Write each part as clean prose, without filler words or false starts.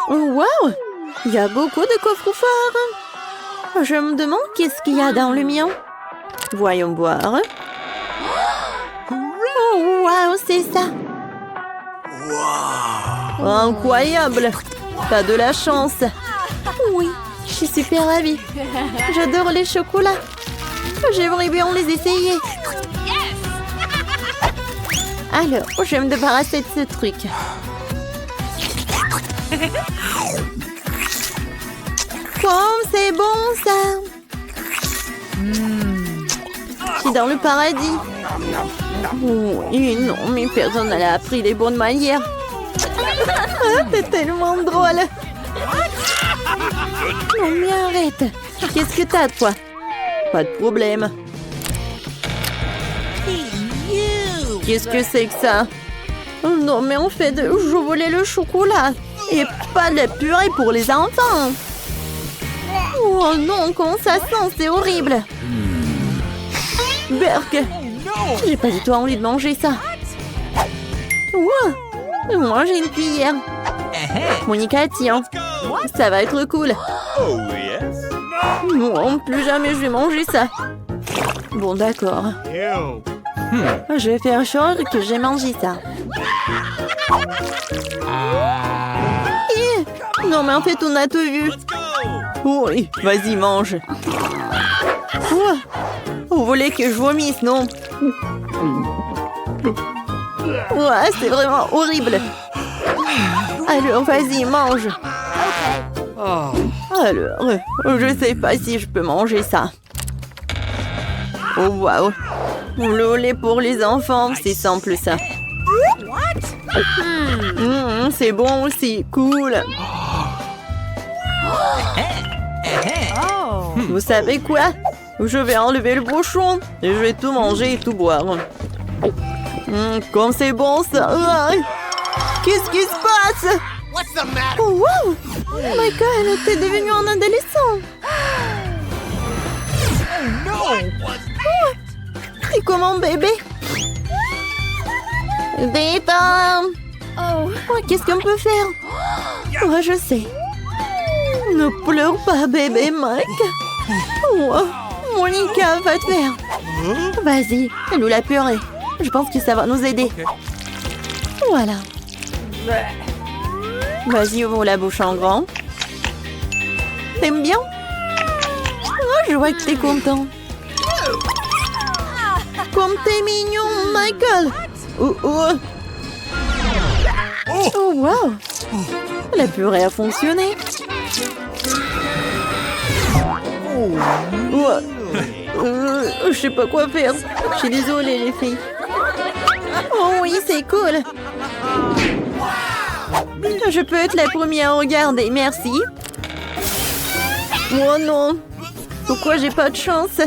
Wow! Il y a beaucoup de coffres forts. Je me demande qu'est-ce qu'il y a dans le mien. Voyons voir. Oh, wow, c'est ça. Incroyable! T'as de la chance. Oui, je suis super ravie. J'adore les chocolats. J'aimerais bien les essayer. Alors, je vais me débarrasser de ce truc. Oh, c'est bon ça. Je suis dans le paradis. Oh, et non, mais personne n'a appris les bonnes manières. Ah, c'est tellement drôle. Non, mais arrête. Qu'est-ce que t'as, toi? Pas de problème. Qu'est-ce que c'est que ça? Oh non, mais en fait, je voulais le chocolat. Et pas de la purée pour les enfants. Oh non, comment ça sent? C'est horrible. Berk, j'ai pas du tout envie de manger ça. Wow. Moi, j'ai une cuillère. Monica, tiens. Ça va être cool. Non, plus jamais je vais manger ça. Bon, d'accord. Je vais faire genre que j'ai mangé ça. Non, mais en fait, on a tout vu. Oui, vas-y, mange. Vous voulez que je vomisse, non? Ouais, c'est vraiment horrible. Alors, vas-y, mange. Alors, je sais pas si je peux manger ça. Oh, waouh. Le lait pour les enfants, c'est simple, ça. C'est bon aussi, cool. Vous savez quoi? Je vais enlever le bouchon et je vais tout manger et tout boire. Comme c'est bon ça. Qu'est-ce qui se passe? Oh, wow! Oh my god, t'es devenu un adolescent. C'est comme un bébé. Détends. Oh, qu'est-ce qu'on peut faire? Oh, je sais. Ne pleure pas, bébé Mike. Oh, Monica va te faire. Vas-y, nous la purée. Je pense que ça va nous aider. Voilà. Vas-y, ouvre la bouche en grand. T'aimes bien? Oh, je vois que t'es content. Comme t'es mignon, Michael. Oh, wow. La purée a fonctionné. Je sais pas quoi faire. Je suis désolée, les filles. Oh oui, c'est cool. Je peux être la première à regarder, merci. Oh non. Pourquoi j'ai pas de chance?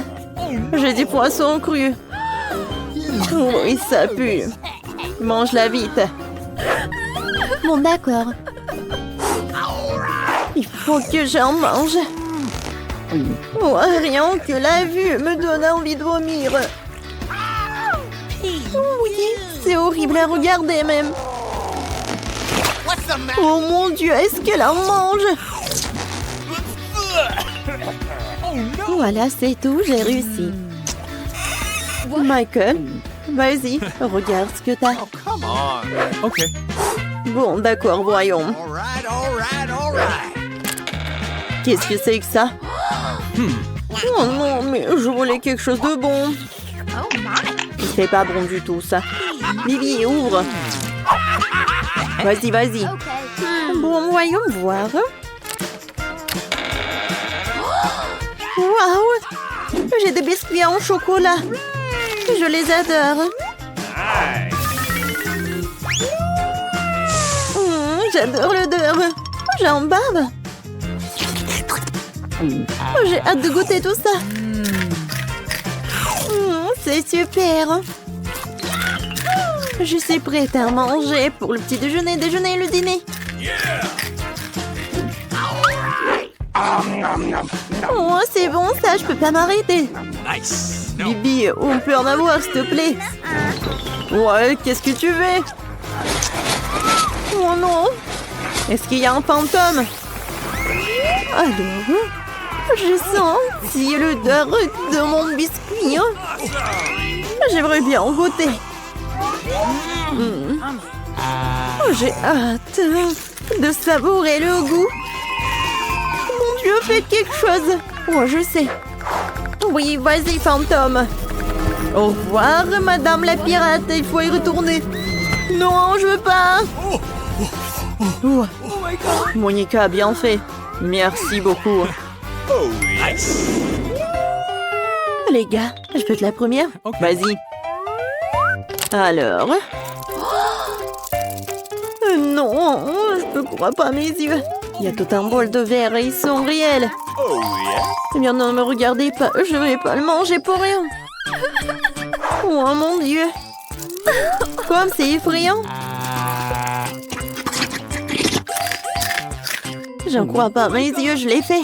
J'ai des poissons crus. Oui, ça pue. Mange-la vite. Bon, d'accord. Il faut que j'en mange. Oh, rien que la vue me donne envie de vomir. Oui, c'est horrible à regarder même. Oh mon Dieu, est-ce qu'elle en mange? Voilà, c'est tout, j'ai réussi. Michael, vas-y, regarde ce que t'as. Ok. Bon, d'accord, voyons. Qu'est-ce que c'est que ça? Oh non, mais je voulais quelque chose de bon. C'est pas bon du tout, ça. Bibi, ouvre. Vas-y, vas-y. Bon, voyons voir. Waouh! J'ai des biscuits en chocolat. Je les adore. J'adore l'odeur. J'en bave. J'ai hâte de goûter tout ça. C'est super. Je suis prête à manger pour le petit déjeuner, déjeuner et le dîner. Oh, c'est bon ça, je peux pas m'arrêter. Bibi, on peut en avoir s'il te plaît? Ouais, qu'est-ce que tu veux? Oh non. Est-ce qu'il y a un fantôme? Alors, j'ai senti l'odeur de mon biscuit. J'aimerais bien en goûter. J'ai hâte de savourer le goût. Mon Dieu, faites quelque chose. Oh, je sais. Oui, vas-y, fantôme. Au revoir, madame la pirate. Il faut y retourner. Non, je veux pas. Oh. Monica a bien fait. Merci beaucoup. Les gars, je peux être la première? Ok. Vas-y. Alors... Non, je ne crois pas mes yeux. Il y a tout un bol de verre et ils sont réels. Eh bien, ne me regardez pas, je vais pas le manger pour rien. Oh mon Dieu. Comme c'est effrayant. Je ne crois pas mes yeux, je l'ai fait.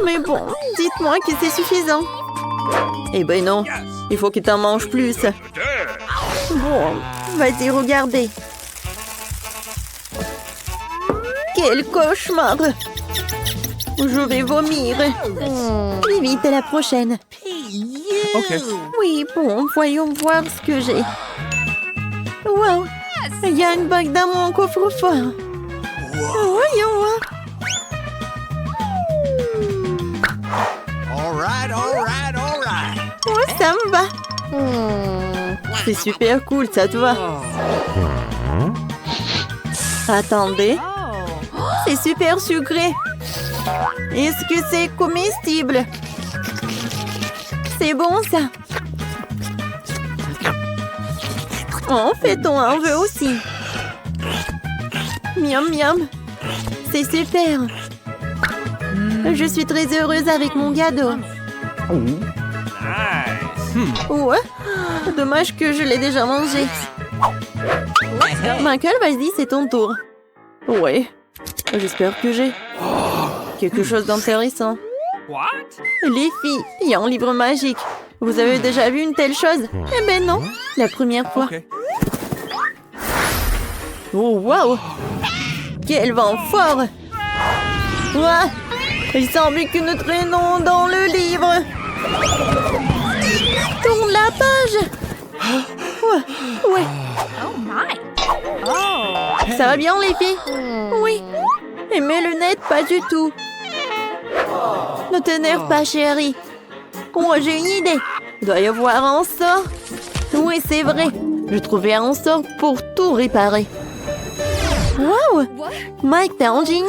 Mais bon, dites-moi que c'est suffisant. Eh ben non, il faut que t'en manges plus. Bon, vas-y, regardez. Quel cauchemar! Je vais vomir. Vite, à la prochaine. Ok. Oui, bon, voyons voir ce que j'ai. Wow! Il y a une bague dans mon coffre-fort. Voyons voir. Oh, ça me va. C'est super cool, ça te va? Attendez. C'est super sucré. Est-ce que c'est comestible? C'est bon, ça. En fait, on en veut aussi. Miam, miam. C'est super. Je suis très heureuse avec mon cadeau. Ouais. Dommage que je l'ai déjà mangé. Michael, vas-y, c'est ton tour. Ouais. J'espère que j'ai quelque chose d'intéressant. Les filles, il y a un livre magique. Vous avez déjà vu une telle chose? Eh ben non, la première fois. Ok. Oh, wow! Quel vent fort! Ouah! Il semble que nous traînons dans le livre. Tourne la page. Ouais. Ça va bien, les filles? Oui. Et mes lunettes, pas du tout. Ne t'énerve pas, chérie. Moi, j'ai une idée. Il doit y avoir un sort. Oui, c'est vrai. J'ai trouvé un sort pour tout réparer. Wow! Mike, t'es un génie?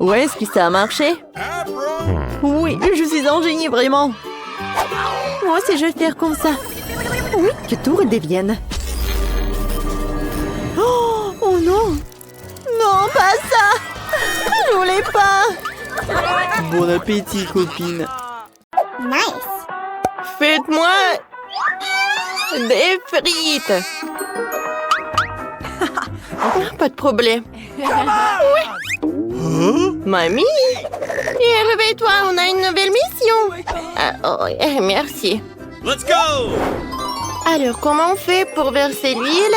Ouais, est-ce que ça a marché? Oui, je suis un génie, vraiment. Moi aussi, je vais faire comme ça. Oui, que tout redevienne. Oh non! Non, pas ça! Je voulais pas! Bon appétit, copine. Nice. Faites-moi des frites. Pas de problème. Oui. Mamie? Et réveille-toi, on a une nouvelle mission. Merci. Let's go! Alors, comment on fait pour verser l'huile?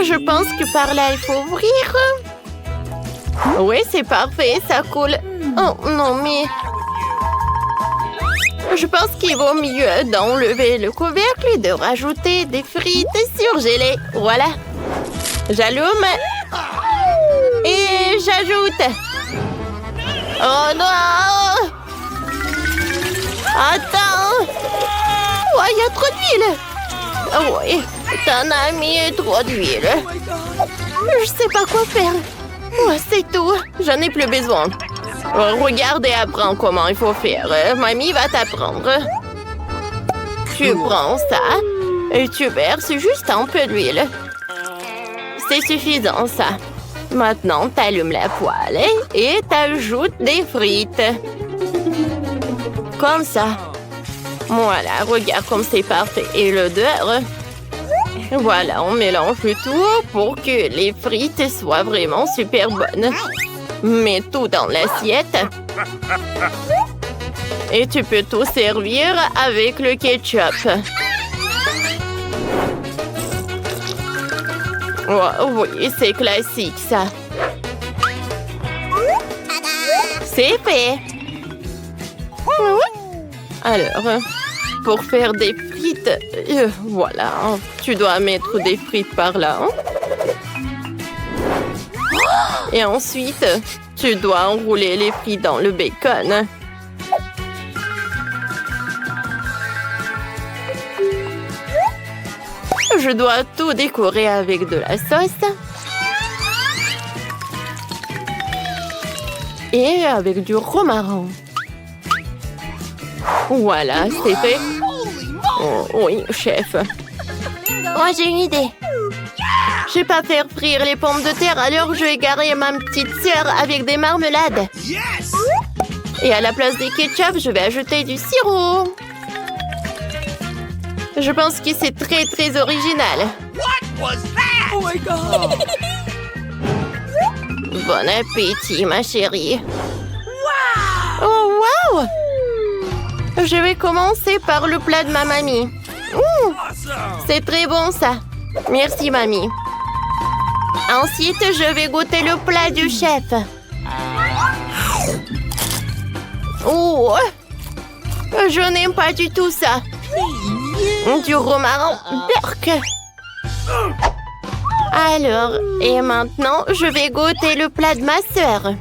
Je pense que par là, il faut ouvrir. Oui, c'est parfait, ça coule. Oh non, mais... Je pense qu'il vaut mieux d'enlever le couvercle et de rajouter des frites surgelées. Voilà. J'allume. Et j'ajoute. Oh non! Attends! Oh, il y a trop d'huile! Oh, oui, t'en as mis trop d'huile. Je sais pas quoi faire. Oh, c'est tout. J'en ai plus besoin. Regarde et apprends comment il faut faire. Mamie va t'apprendre. Tu prends ça et tu verses juste un peu d'huile. C'est suffisant, ça. Maintenant, t'allumes la poêle et t'ajoutes des frites. Comme ça. Voilà, regarde comme c'est parfait. Et l'odeur. Voilà, on mélange le tout pour que les frites soient vraiment super bonnes. Mets tout dans l'assiette. Et tu peux tout servir avec le ketchup. Oh, oui, c'est classique, ça. C'est fait. Alors, pour faire des frites, voilà, tu dois mettre des frites par là. Et ensuite, tu dois enrouler les frites dans le bacon. Je dois tout décorer avec de la sauce. Et avec du romarin. Voilà, c'est fait. Oh, oui, chef. Moi, j'ai une idée. Je vais pas faire frire les pommes de terre, alors je vais garer ma petite sœur avec des marmelades. Et à la place des ketchup, je vais ajouter du sirop. Je pense que c'est très, très original. Oh my God! Bon appétit, ma chérie. Oh, wow! Je vais commencer par le plat de ma mamie. C'est très bon, ça. Merci, mamie. Ensuite, je vais goûter le plat du chef. Oh! Je n'aime pas du tout ça. Du romarin, berk. Alors, et maintenant, je vais goûter le plat de ma sœur.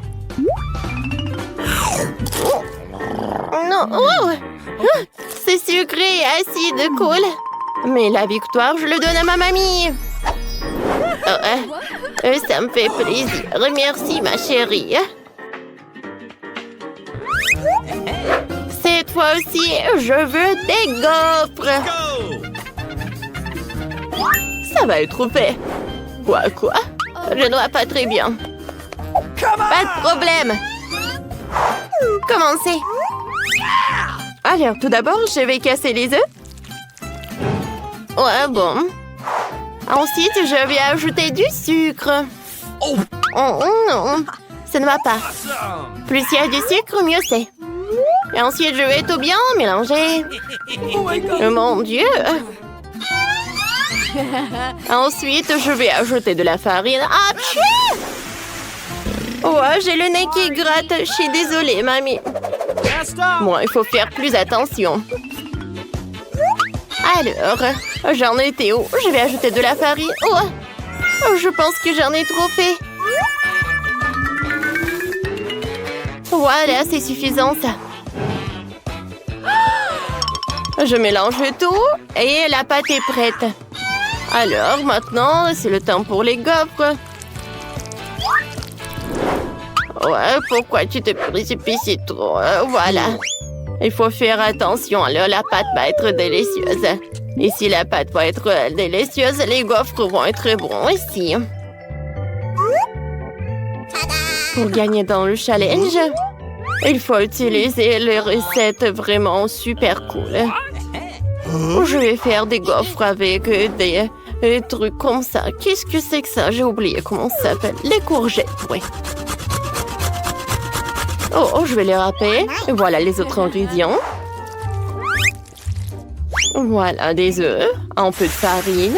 Non, oh, c'est sucré et acide, cool. Mais la victoire, je le donne à ma mamie. Ça me fait plaisir. Merci, ma chérie. Cette fois aussi, je veux des gaufres. Ça va être fait. Quoi? Je ne vois pas très bien. Pas de problème. Commencez. Alors, tout d'abord, je vais casser les œufs. Ouais, bon. Ensuite, je vais ajouter du sucre. Oh non, ça ne va pas. Plus il y a du sucre, mieux c'est. Et ensuite, je vais tout bien mélanger. Oh mon Dieu! Ensuite, je vais ajouter de la farine. Ah, oh, j'ai le nez qui gratte. Je suis désolée, mamie. Bon, il faut faire plus attention. Alors, j'en étais où? Je vais ajouter de la farine. Oh, je pense que j'en ai trop fait. Voilà, c'est suffisant, ça. Je mélange tout et la pâte est prête. Alors, maintenant, c'est le temps pour les gaufres. Ouais, pourquoi tu te précipites trop? Voilà. Il faut faire attention, alors la pâte va être délicieuse. Et si la pâte va être délicieuse, les gaufres vont être bons ici. Pour gagner dans le challenge, il faut utiliser les recettes vraiment super cool. Je vais faire des gaufres avec des trucs comme ça. Qu'est-ce que c'est que ça? J'ai oublié comment ça s'appelle. Les courgettes, oui. Oh, je vais les râper. Voilà les autres ingrédients. Voilà des œufs, un peu de farine.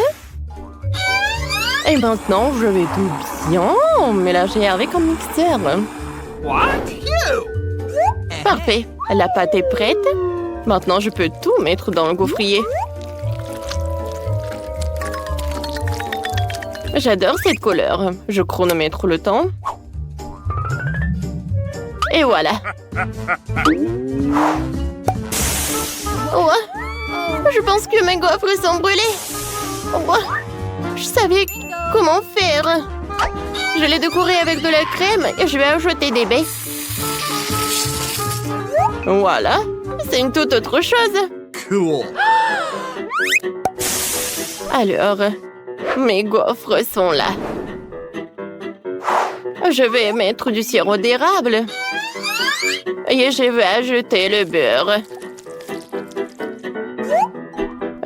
Et maintenant, je vais tout bien mélanger avec un mixeur. Parfait, la pâte est prête. Maintenant, je peux tout mettre dans le gaufrier. J'adore cette couleur. Je chronomètre le temps. Et voilà. Oh, je pense que mes gaufres sont brûlées. Oh, je savais comment faire. Je les décorer avec de la crème et je vais ajouter des baies. Voilà, c'est une toute autre chose. Cool. Alors, mes gaufres sont là. Je vais mettre du sirop d'érable. Et je vais ajouter le beurre.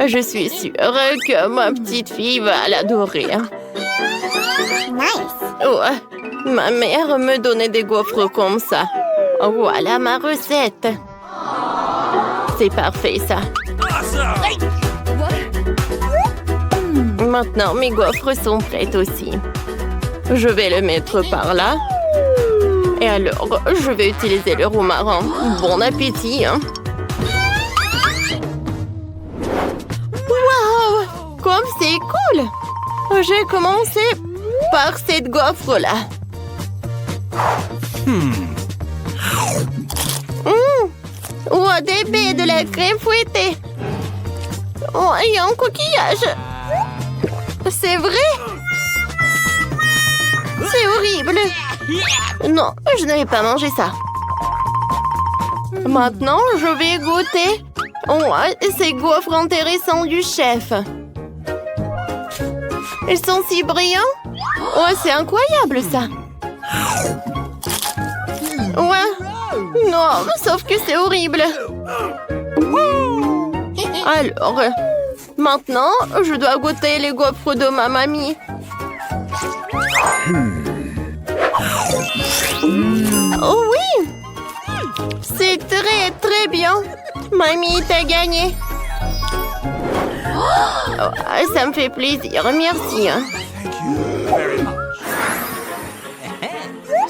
Je suis sûre que ma petite fille va l'adorer. Oh, ma mère me donnait des gaufres comme ça. Voilà ma recette. C'est parfait, ça. Maintenant, mes gaufres sont prêtes aussi. Je vais le mettre par là. Et alors, je vais utiliser le romarin. Bon appétit, hein. Waouh! Comme c'est cool! J'ai commencé par cette gaufre-là. Oh, des baies, de la crème fouettée. Oh, il y a un coquillage. C'est vrai? C'est horrible. Non, je ne vais pas manger ça. Maintenant, je vais goûter. Oh, ces gaufres intéressants du chef. Ils sont si brillants. Oh, c'est incroyable ça. Ouais. Non, sauf que c'est horrible. Alors, maintenant, je dois goûter les gaufres de ma mamie. Oh oui! C'est très, très bien. Mamie, t'as gagné. Oh, ça me fait plaisir, merci.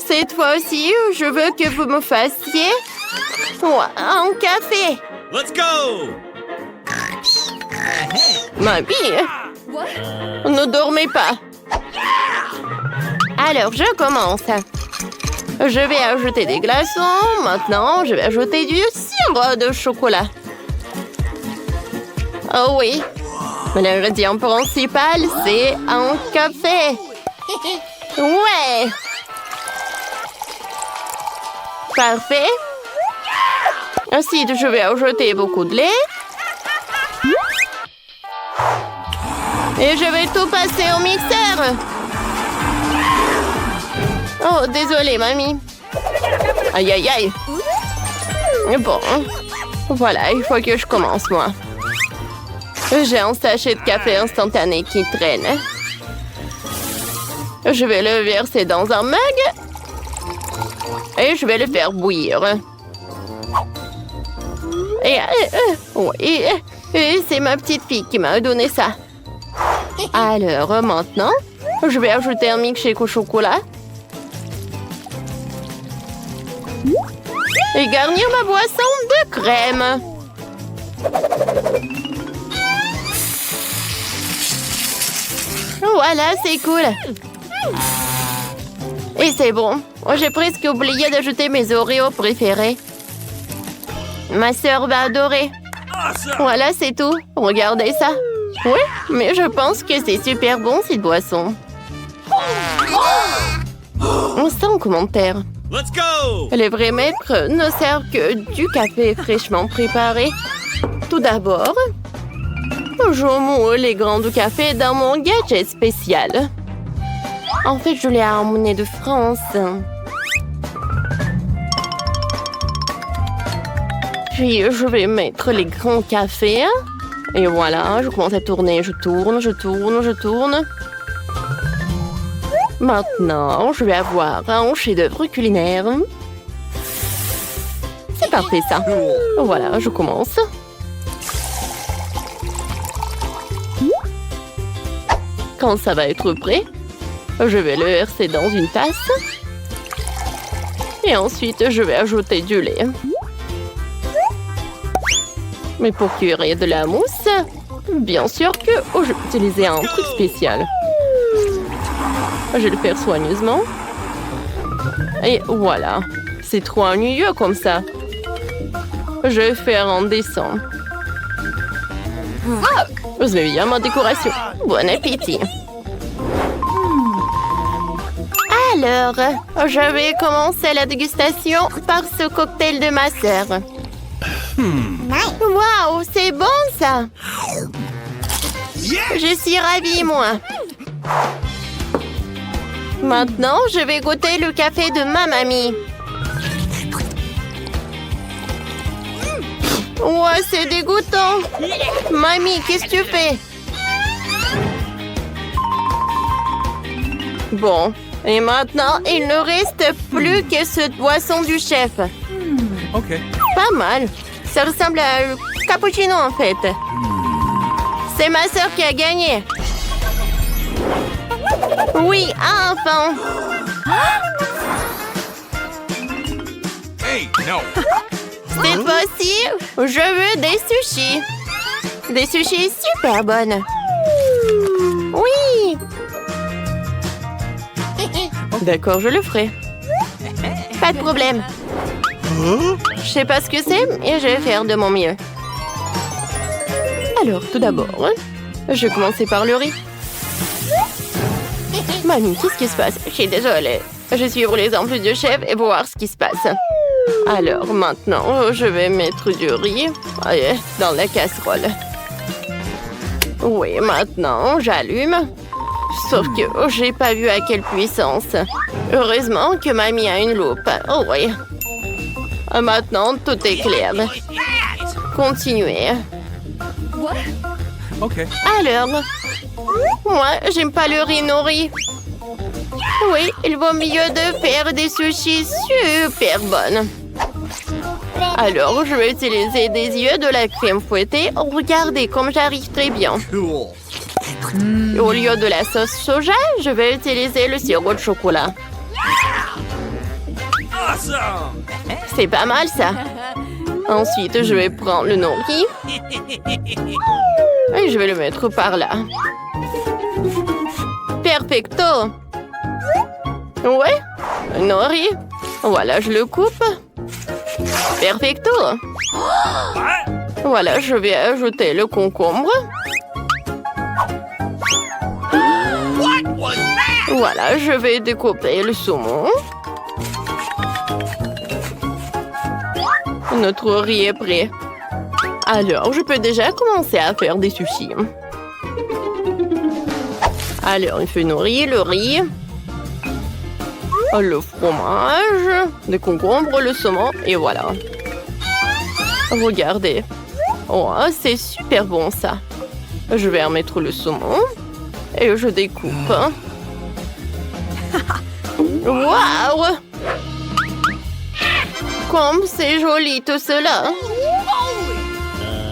Cette fois-ci, je veux que vous me fassiez un café. Let's go! Mamie, ne dormez pas. Alors, je commence. Je vais ajouter des glaçons. Maintenant, je vais ajouter du sirop de chocolat. Oh oui. L'ingrédient principal, c'est un café. Ouais. Parfait. Ensuite, je vais ajouter beaucoup de lait. Et je vais tout passer au mixeur. Oh, désolée, mamie. Aïe, aïe, aïe. Bon, voilà, il faut que je commence, moi. J'ai un sachet de café instantané qui traîne. Je vais le verser dans un mug. Et je vais le faire bouillir. Et c'est ma petite fille qui m'a donné ça. Alors, maintenant, je vais ajouter un milkshake au chocolat. Et garnir ma boisson de crème. Voilà, c'est cool. Et c'est bon. J'ai presque oublié d'ajouter mes Oreos préférés. Ma sœur va adorer. Voilà, c'est tout. Regardez ça. Oui, mais je pense que c'est super bon, cette boisson. Sans commentaire. Let's go! Les vrais maîtres ne servent que du café fraîchement préparé. Tout d'abord, je moule les grains de café dans mon gadget spécial. En fait, je l'ai amené de France. Puis, je vais mettre les grains de café. Et voilà, je commence à tourner. Je tourne, je tourne, je tourne. Maintenant, je vais avoir un chef-d'œuvre culinaire. C'est parfait, ça. Voilà, je commence. Quand ça va être prêt, je vais le verser dans une tasse. Et ensuite, je vais ajouter du lait. Mais pour cuire de la mousse, bien sûr que je vais utiliser un truc spécial. Je vais le faire soigneusement. Et voilà. C'est trop ennuyeux comme ça. Je vais faire en descend. Vous aimez bien ma décoration. Bon appétit. Alors, je vais commencer la dégustation par ce cocktail de ma sœur. Waouh, c'est bon ça. Je suis ravie, moi. Maintenant, je vais goûter le café de ma mamie. Ouais, c'est dégoûtant. Mamie, qu'est-ce que tu fais? Bon, et maintenant, il ne reste plus que cette boisson du chef. OK. Pas mal. Ça ressemble à un cappuccino, en fait. C'est ma sœur qui a gagné. Oui, enfin. Hey, no. Cette fois-ci, je veux des sushis. Des sushis super bonnes. Oui. D'accord, je le ferai. Pas de problème. Je sais pas ce que c'est, mais je vais faire de mon mieux. Alors, tout d'abord, je vais commencer par le riz. Mamie, qu'est-ce qui se passe? Je suis désolée. Je vais suivre l'exemple du chef et voir ce qui se passe. Alors, maintenant, je vais mettre du riz dans la casserole. Oui, maintenant, j'allume. Sauf que j'ai pas vu à quelle puissance. Heureusement que mamie a une loupe. Oh oui. Maintenant, tout est clair. Continuez. Okay. Alors, moi, j'aime pas le riz nourri. Oui, il vaut mieux de faire des sushis super bonnes. Alors, je vais utiliser des yeux de la crème fouettée. Regardez comme j'arrive très bien. Cool. Au lieu de la sauce soja, je vais utiliser le sirop de chocolat. Awesome. C'est pas mal, ça. Ensuite, je vais prendre le nori. Et je vais le mettre par là. Perfecto. Ouais, nori. Voilà, je le coupe. Perfecto. Voilà, je vais ajouter le concombre. Voilà, je vais découper le saumon. Notre riz est prêt. Alors, je peux déjà commencer à faire des sushis. Alors, il faut nourrir le riz, le fromage, le concombre, le saumon, et voilà. Regardez. Oh, c'est super bon, ça. Je vais en mettre le saumon et je découpe. Waouh! Comme c'est joli tout cela.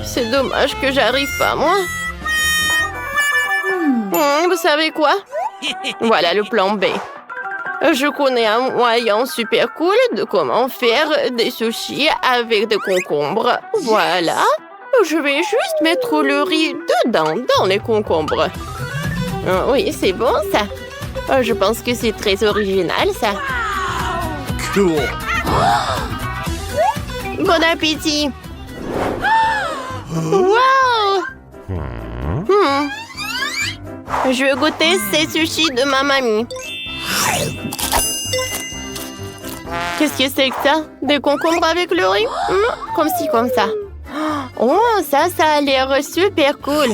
C'est dommage que j'arrive pas, moi. Vous savez quoi? Voilà le plan B. Je connais un moyen super cool de comment faire des sushis avec des concombres. Voilà. Je vais juste mettre le riz dedans, dans les concombres. Oui, c'est bon, ça. Je pense que c'est très original, ça. Cool. Bon appétit! Wow! Je vais goûter ces sushis de ma mamie. Qu'est-ce que c'est que ça? Des concombres avec le riz? Comme ci, comme ça. Oh, ça a l'air super cool.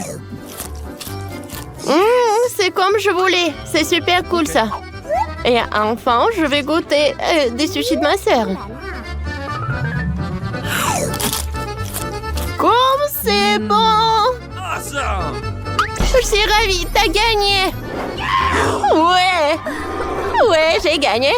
C'est comme je voulais. C'est super cool, ça. Et enfin, je vais goûter des sushis de ma sœur. Comme c'est bon! Awesome. Je suis ravie, t'as gagné! Ouais! Ouais, j'ai gagné!